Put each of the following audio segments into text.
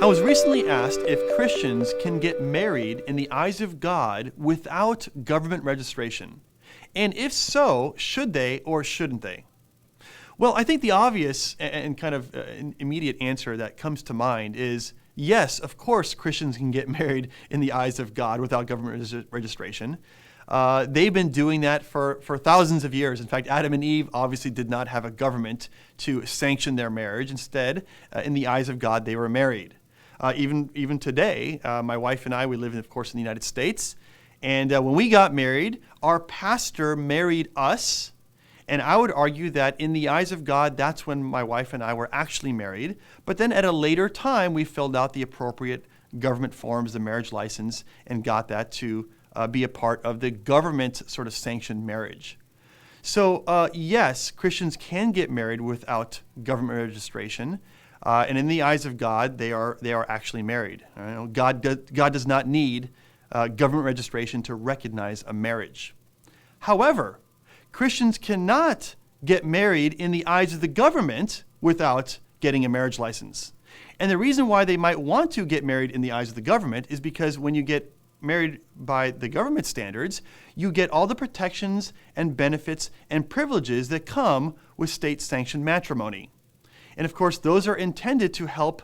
I was recently asked if Christians can get married in the eyes of God without government registration. And if so, should they or shouldn't they? Well, I think the obvious and kind of immediate answer that comes to mind is yes, of course, Christians can get married in the eyes of God without government registration. They've been doing that for thousands of years. In fact, Adam and Eve obviously did not have a government to sanction their marriage. Instead, in the eyes of God, they were married. Even today, my wife and I, we live, of course, in the United States. And when we got married, our pastor married us. And I would argue that in the eyes of God, that's when my wife and I were actually married. But then at a later time, we filled out the appropriate government forms, the marriage license, and got that to be a part of the government sort of sanctioned marriage. So yes, Christians can get married without government registration. And in the eyes of God, they are actually married. God does not need government registration to recognize a marriage. However, Christians cannot get married in the eyes of the government without getting a marriage license. And the reason why they might want to get married in the eyes of the government is because when you get married by the government standards, you get all the protections and benefits and privileges that come with state-sanctioned matrimony. And of course, those are intended to help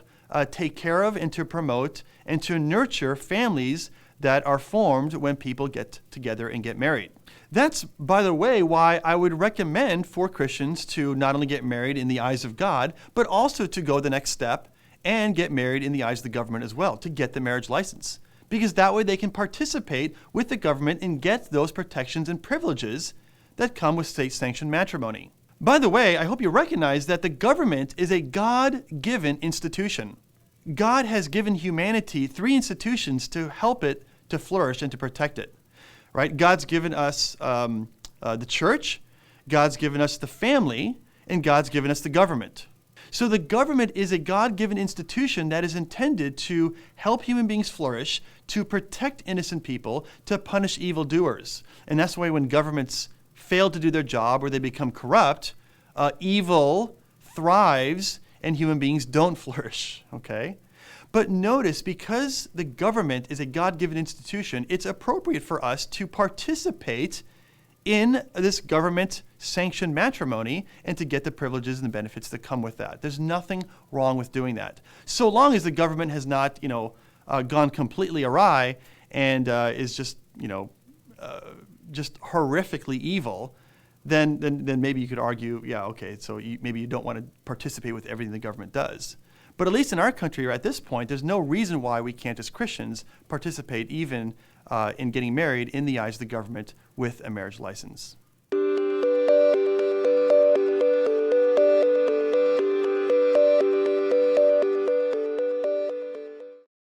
take care of and to promote and to nurture families that are formed when people get together and get married. That's, by the way, why I would recommend for Christians to not only get married in the eyes of God, but also to go the next step and get married in the eyes of the government as well, to get the marriage license. Because that way they can participate with the government and get those protections and privileges that come with state-sanctioned matrimony. By the way, I hope you recognize that the government is a God-given institution. God has given humanity 3 institutions to help it to flourish and to protect it. Right? God's given us the church, God's given us the family, and God's given us the government. So the government is a God-given institution that is intended to help human beings flourish, to protect innocent people, to punish evildoers. And that's why when governments fail to do their job or they become corrupt, evil thrives and human beings don't flourish, okay? But notice, because the government is a God-given institution, it's appropriate for us to participate in this government-sanctioned matrimony and to get the privileges and the benefits that come with that. There's nothing wrong with doing that. So long as the government has not, gone completely awry and is just horrifically evil, then maybe you could argue, yeah, okay, so maybe you don't want to participate with everything the government does. But at least in our country, at this point, there's no reason why we can't, as Christians, participate even in getting married in the eyes of the government with a marriage license.